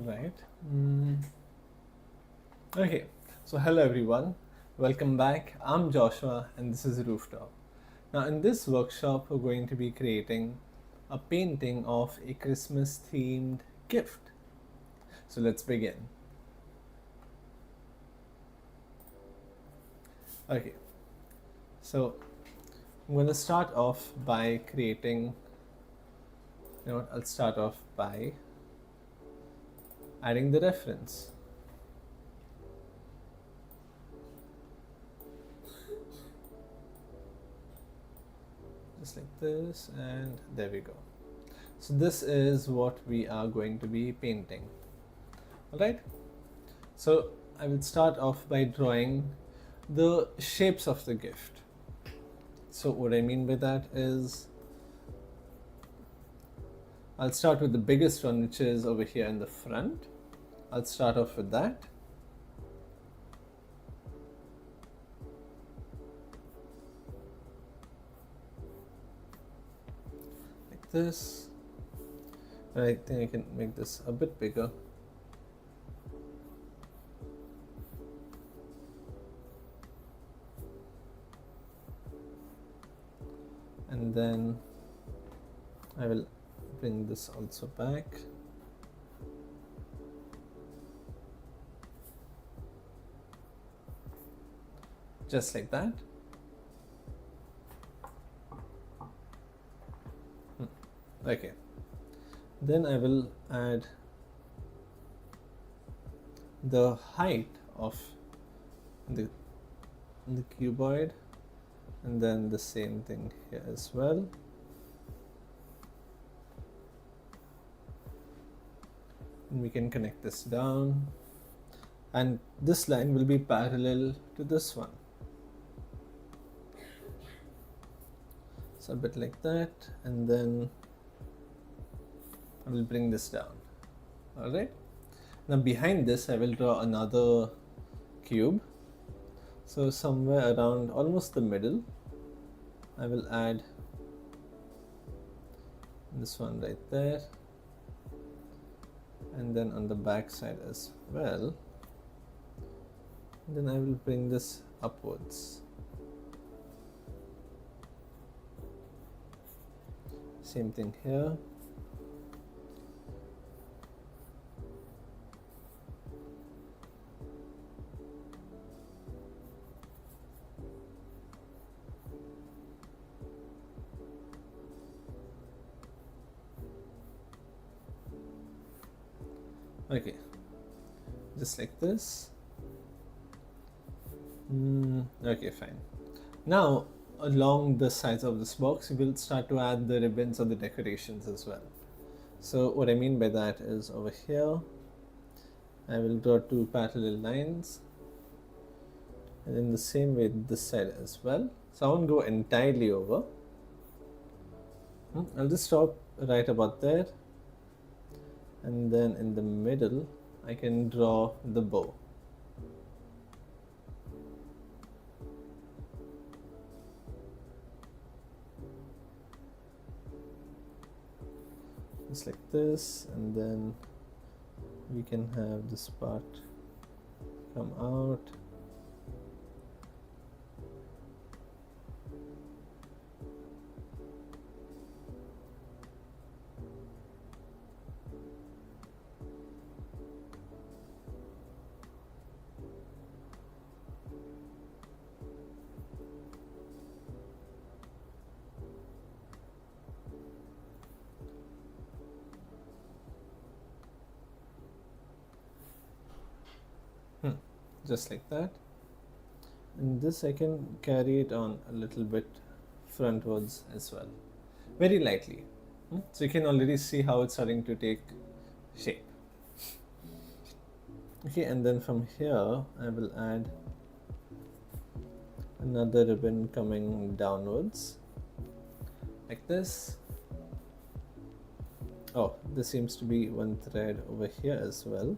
Right. Okay, so hello everyone, welcome back. I'm Joshua and this is Rooftop. Now, in this workshop, we're going to be creating a painting of a Christmas themed gift. So, let's begin. Okay, so I'm going to start off by creating, I'll start off by adding the reference. Just like this, and there we go. So this is what we are going to be painting. Alright, so I will start off by drawing the shapes of the gift. So what I mean by that is I'll start with the biggest one, which is over here in the front. I'll start off with that. Like this. I think I can make this a bit bigger. And then I will bring this also back. Just like that. Okay. Then I will add the height of the cuboid, and then the same thing here as well. And we can connect this down, and this line will be parallel to this one. So a bit like that, and then I will bring this down. Alright. Now behind this I will draw another cube. So somewhere around almost the middle, I will add this one right there, and then on the back side as well. And then I will bring this upwards. Same thing here. Okay, just like this. Okay, fine. Now, along the sides of this box, we will start to add the ribbons or the decorations as well. So what I mean by that is over here, I will draw two parallel lines, and in the same way this side as well. So I won't go entirely over. I'll just stop right about there, and then in the middle I can draw the bow. Just like this, and then we can have this part come out. Just like that. And this I can carry it on a little bit frontwards as well, very lightly. So you can already see how it's starting to take shape. Okay, and then from here I will add another ribbon coming downwards like this. Oh, there seems to be one thread over here as well.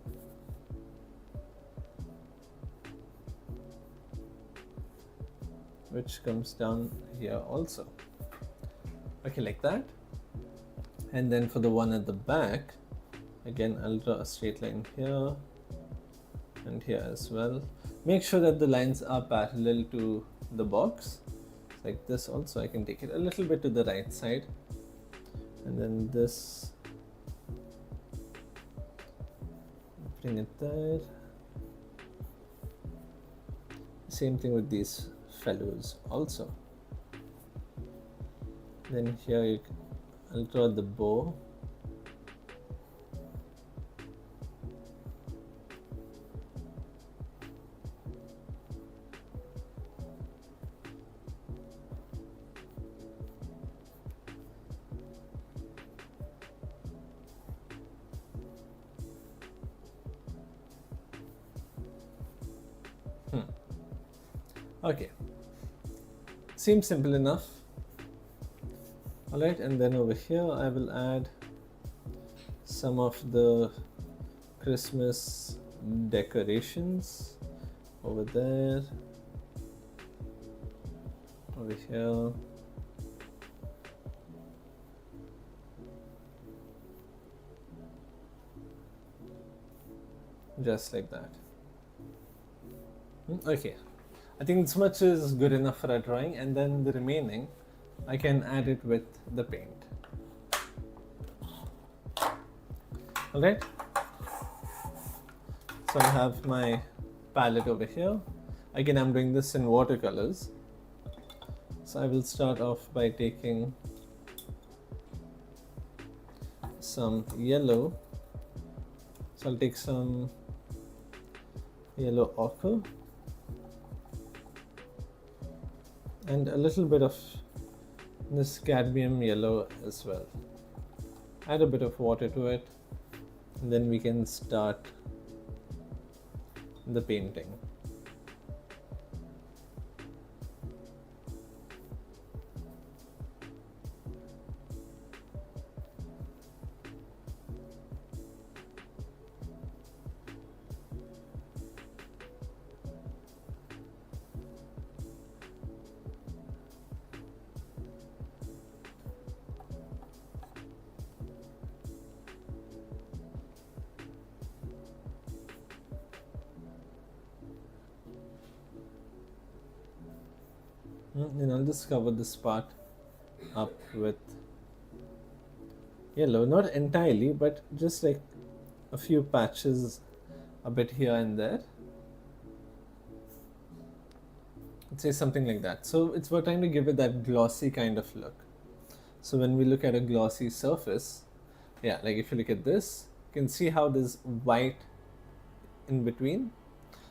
Which comes down here also. Okay, like that. And then for the one at the back, Again, I'll draw a straight line here and here as well. Make sure that the lines are parallel to the box. Like this also, I can take it a little bit to the right side. And then this, bring it there. Same thing with these fellows also. Then here I'll draw the bow. Okay, seems simple enough. Alright, and then over here I will add some of the Christmas decorations over there, over here. Just like that. Okay, I think this much is good enough for a drawing, and then the remaining I can add it with the paint. Alright, so I have my palette over here. Again, I'm doing this in watercolors. So I will start off by taking some yellow. So I'll take some yellow ochre and a little bit of this cadmium yellow as well. Add a bit of water to it, and then we can start the painting. Then I'll just cover this part up with yellow, not entirely, but just like a few patches a bit here and there. Let's say something like that. So we're trying to give it that glossy kind of look. So when we look at a glossy surface, yeah, like if you look at this, you can see how there's white in between.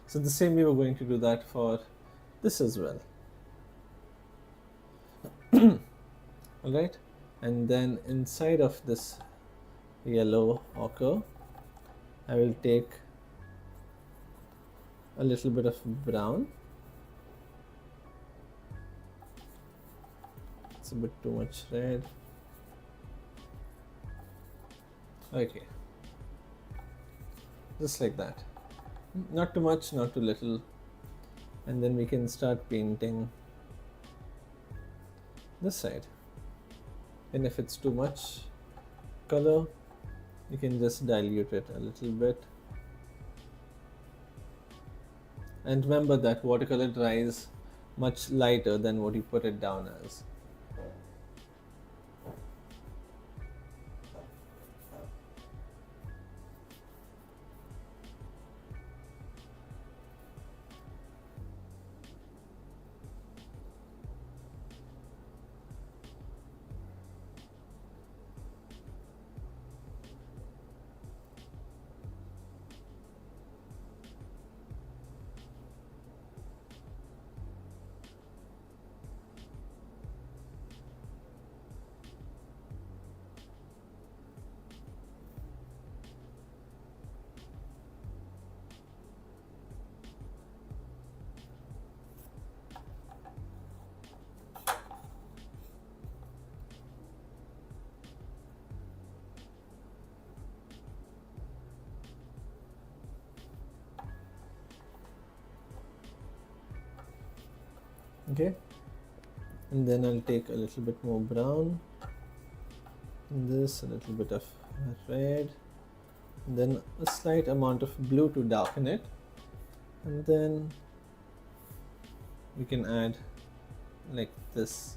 So the same way we're going to do that for this as well. Alright, and then inside of this yellow ochre, I will take a little bit of brown. It's a bit too much red. Okay, just like that. Not too much, not too little. And then we can start painting this side. And if it's too much color, you can just dilute it a little bit. And remember that watercolor dries much lighter than what you put it down as. Okay, and then I'll take a little bit more brown, and this, a little bit of red, then a slight amount of blue to darken it, and then we can add like this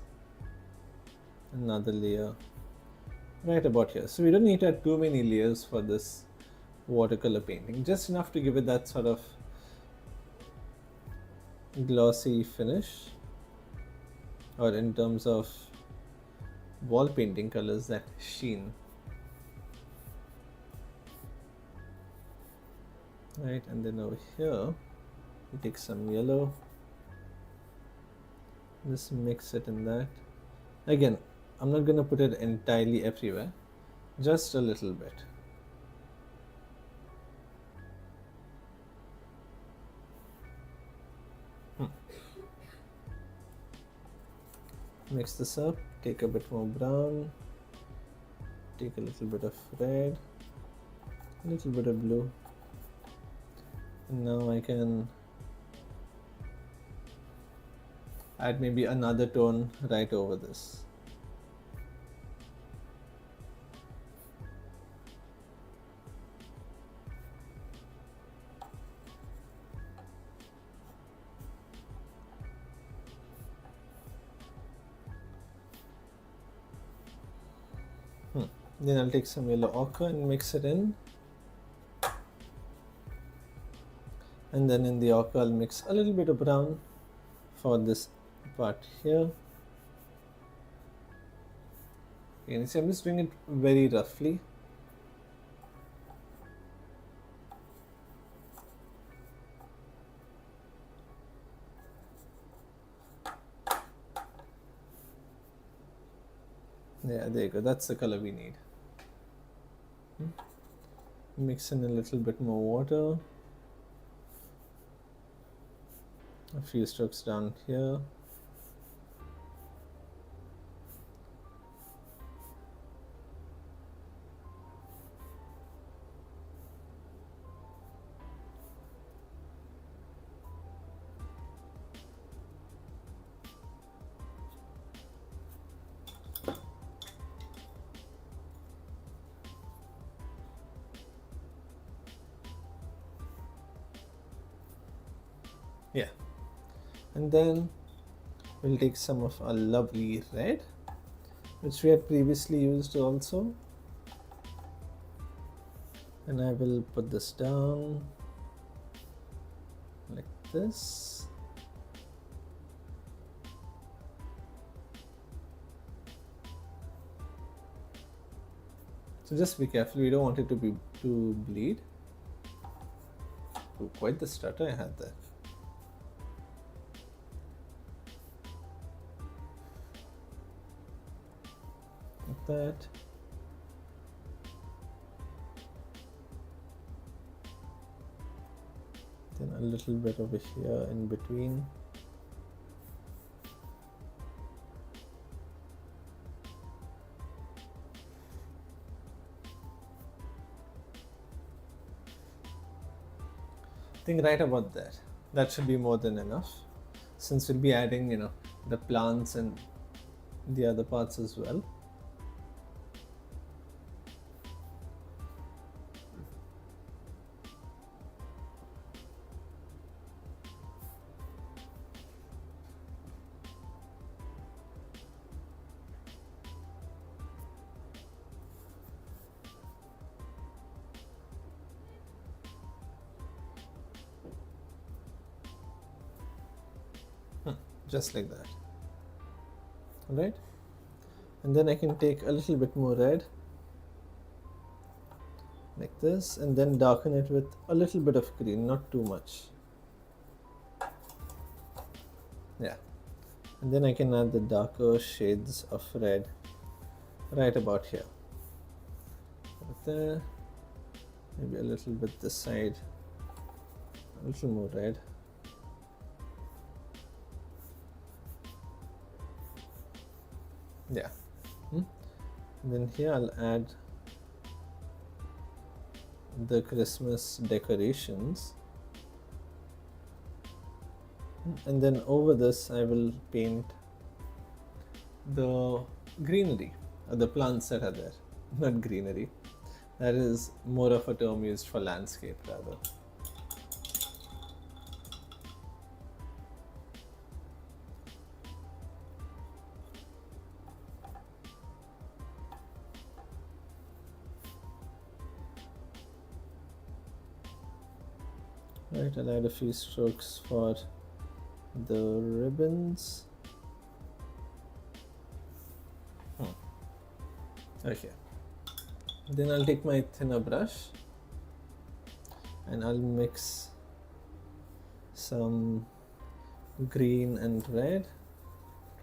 another layer right about here. So we don't need to add too many layers for this watercolor painting, just enough to give it that sort of glossy finish, or in terms of wall painting colors, that sheen. Right, and then over here we take some yellow, just mix it in that. Again, I'm not going to put it entirely everywhere, just a little bit. Mix this up, take a bit more brown, take a little bit of red, a little bit of blue, and now I can add maybe another tone right over this. Then I'll take some yellow ochre and mix it in. And then in the ochre I'll mix a little bit of brown for this part here. Okay, see, I'm just doing it very roughly. Yeah, there you go. That's the color we need. Mix in a little bit more water. A few strokes down here. Yeah, and then we'll take some of our lovely red, which we had previously used also, and I will put this down like this. So just be careful, we don't want it to bleed. Oh, quite the stutter I had there. Like that. Then a little bit over here in between. I think right about there. That should be more than enough, since we'll be adding, the plants and the other parts as well. Just like that. Alright, and then I can take a little bit more red like this, and then darken it with a little bit of green, not too much. Yeah, and then I can add the darker shades of red right about here. Right there, maybe a little bit this side, a little more red. Yeah. And then here I'll add the Christmas decorations, and then over this I will paint the greenery, or the plants that are there, not greenery, That is more of a term used for landscape rather. Right, I'll add a few strokes for the ribbons. Okay. Then I'll take my thinner brush and I'll mix some green and red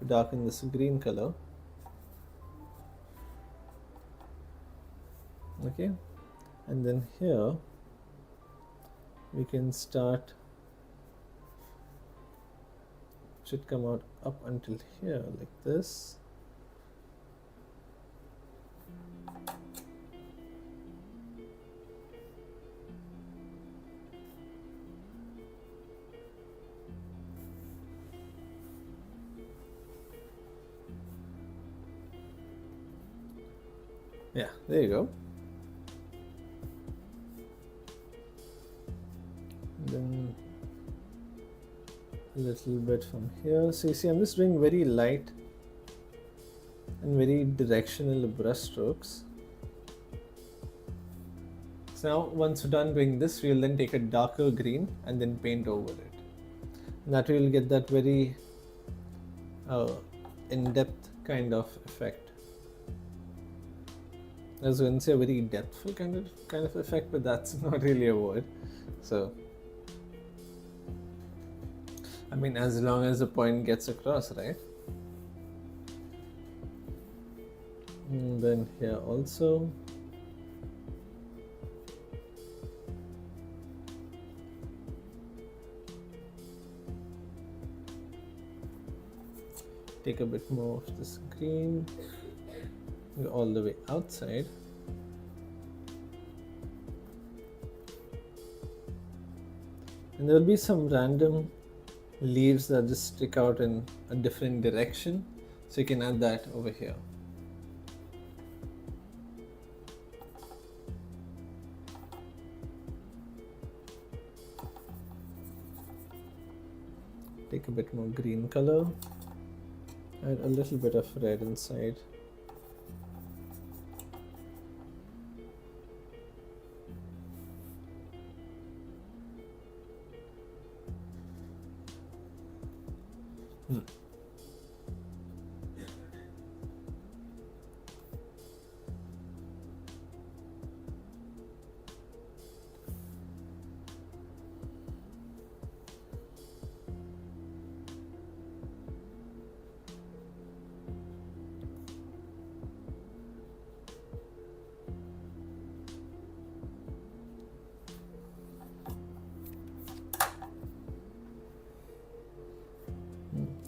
to darken this green color. Okay, and then here we can start, should come out up until here like this. Yeah, there you go. Then a little bit from here. So you see, I'm just doing very light and very directional brush strokes. So now once we're done doing this, we'll then take a darker green and then paint over it. And that will get that very in-depth kind of effect. I was going to say a very depthful kind of effect, but that's not really a word. So I mean, as long as the point gets across, right? And then here also. Take a bit more of this green, go all the way outside. And there will be some random leaves that just stick out in a different direction, so you can add that over here. Take a bit more green color, add a little bit of red inside.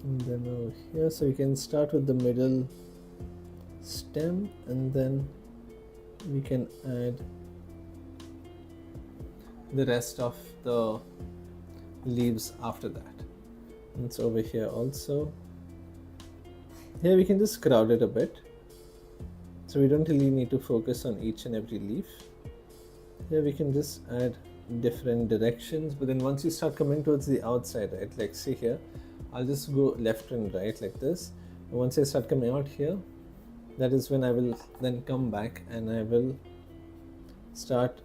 And then over here, so you can start with the middle stem and then we can add the rest of the leaves after that. And it's over here also. Here we can just crowd it a bit, so we don't really need to focus on each and every leaf. Here we can just add different directions, but then once you start coming towards the outside, right, like see here, I'll just go left and right like this. And once I start coming out here, that is when I will then come back and I will start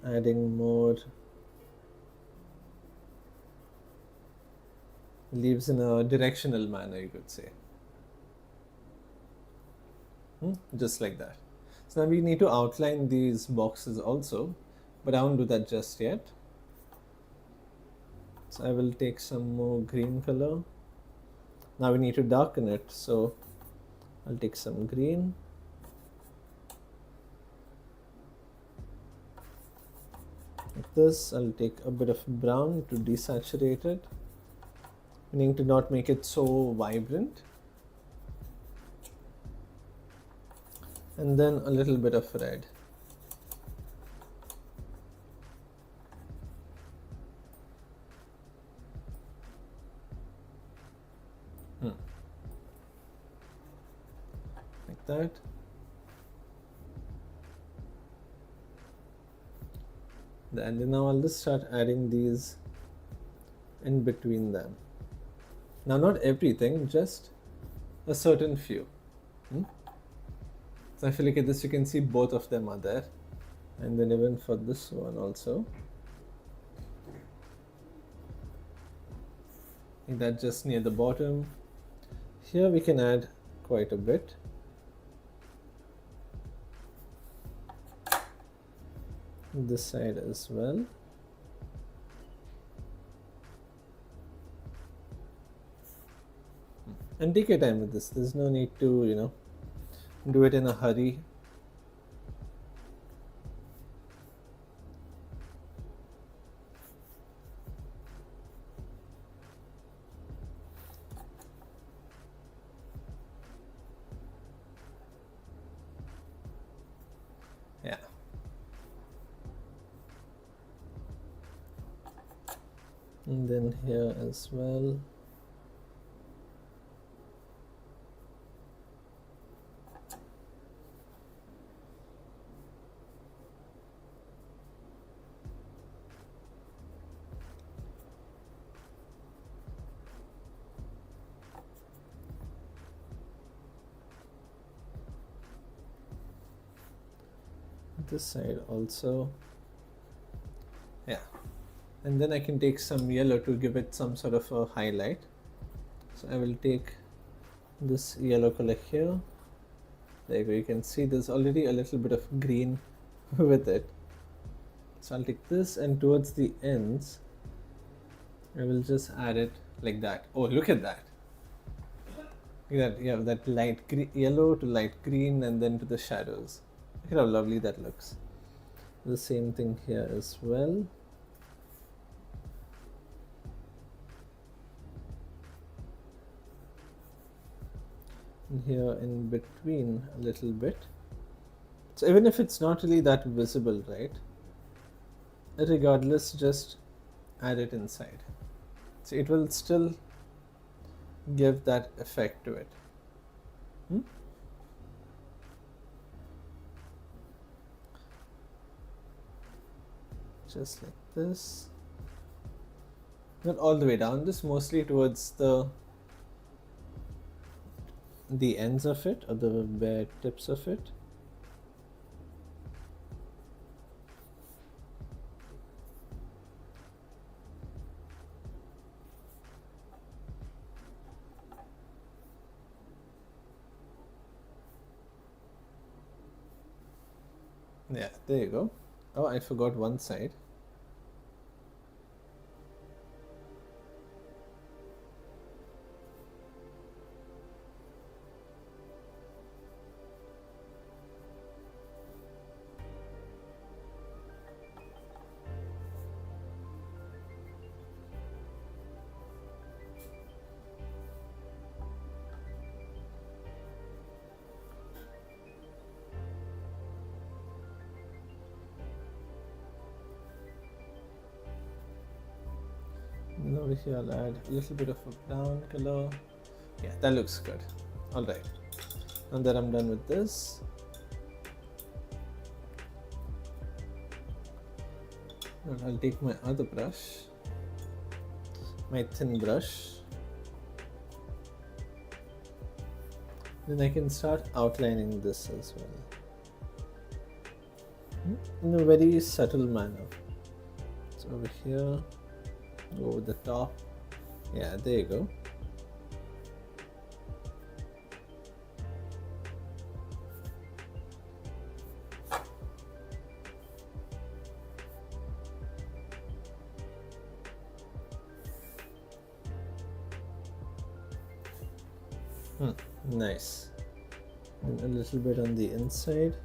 adding more leaves in a directional manner, you could say. Just like that. So now we need to outline these boxes also, but I won't do that just yet. So I will take some more green color. Now we need to darken it, so I'll take some green. Like this, I'll take a bit of brown to desaturate it, meaning to not make it so vibrant. And then a little bit of red. Like that. And then now I'll just start adding these in between them. Now not everything, just a certain few. So if you look at this, you can see both of them are there. And then even for this one also. I think that just near the bottom. Here we can add quite a bit. This side as well. And take your time with this. There's no need to, do it in a hurry. Yeah. And then here as well. This side also. Yeah. And then I can take some yellow to give it some sort of a highlight. So I will take this yellow color here. There you go. You can see there's already a little bit of green with it. So I'll take this, and towards the ends I will just add it like that. Oh, look at that. Look at that. Yeah, that light yellow to light green, and then to the shadows. Look at how lovely that looks. The same thing here as well. And here in between a little bit. So even if it's not really that visible, right? Regardless, just add it inside. So it will still give that effect to it. Just like this. Not all the way down, just mostly towards the ends of it, or the bare tips of it. Yeah, there you go. Oh, I forgot one side. And over here I'll add a little bit of a brown color. Yeah, that looks good. Alright, now that I'm done with this, and I'll take my other brush, my thin brush. Then I can start outlining this as well in a very subtle manner. So over here, go over the top. Yeah, there you go. Nice. And a little bit on the inside.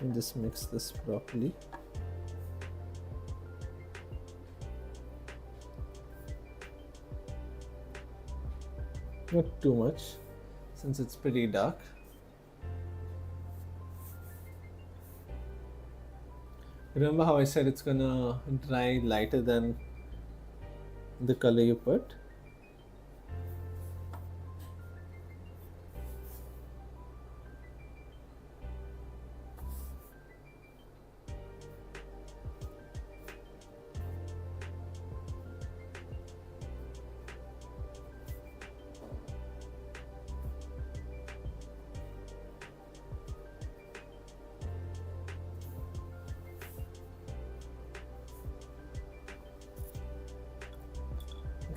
And just mix this properly. Not too much, since it's pretty dark. Remember how I said it's gonna dry lighter than the color you put?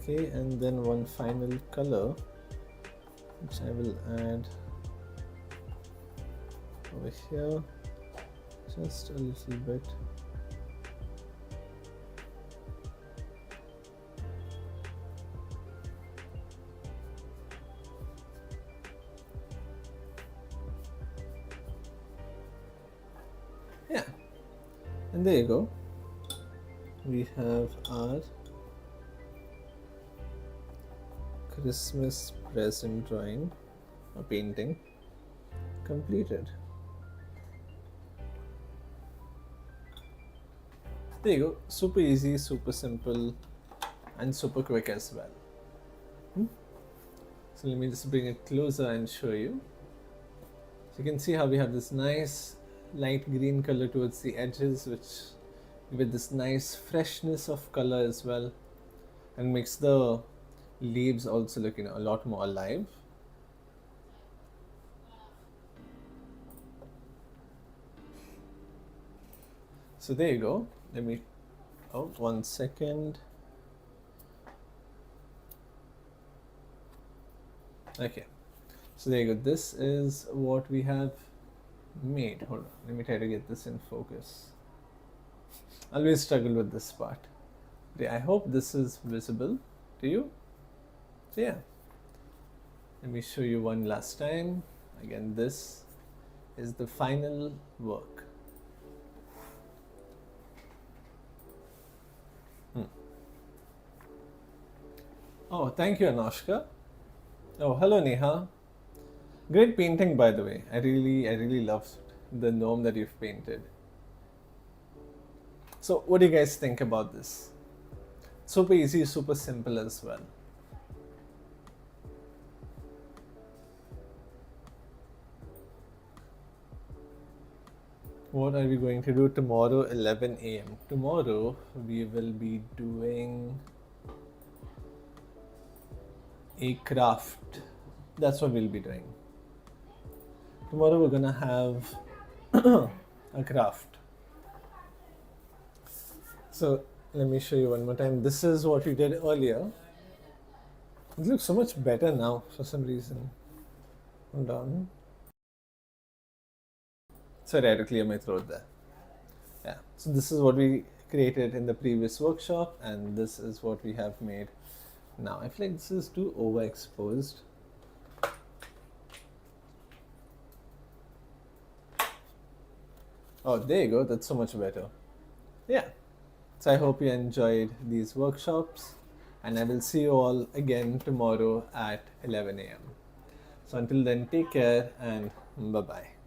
Okay, and then one final color which I will add over here, just a little bit. Yeah, and there you go. We have our Christmas present drawing or painting completed. There you go, super easy, super simple, and super quick as well. So let me just bring it closer and show you. So you can see how we have this nice light green color towards the edges, which with this nice freshness of color as well, and makes the leaves also look, a lot more alive. So there you go. Let me, 1 second. Okay, so there you go. This is what we have made. Hold on, let me try to get this in focus. Always struggle with this part. Okay, I hope this is visible to you. So yeah, let me show you one last time. Again, this is the final work. Oh, thank you, Anoshka. Oh, hello, Neha. Great painting, by the way. I really loved the gnome that you've painted. So, what do you guys think about this? Super easy, super simple as well. What are we going to do tomorrow, 11 a.m.? Tomorrow, we will be doing a craft. That's what we'll be doing. Tomorrow, we're gonna have a craft. So, let me show you one more time. This is what we did earlier. It looks so much better now for some reason. Hold on. Sorry, I had to clear my throat there. Yeah, so this is what we created in the previous workshop, and this is what we have made now. I feel like this is too overexposed. Oh, there you go. That's so much better. Yeah. So I hope you enjoyed these workshops, and I will see you all again tomorrow at 11 a.m. So until then, take care and bye-bye.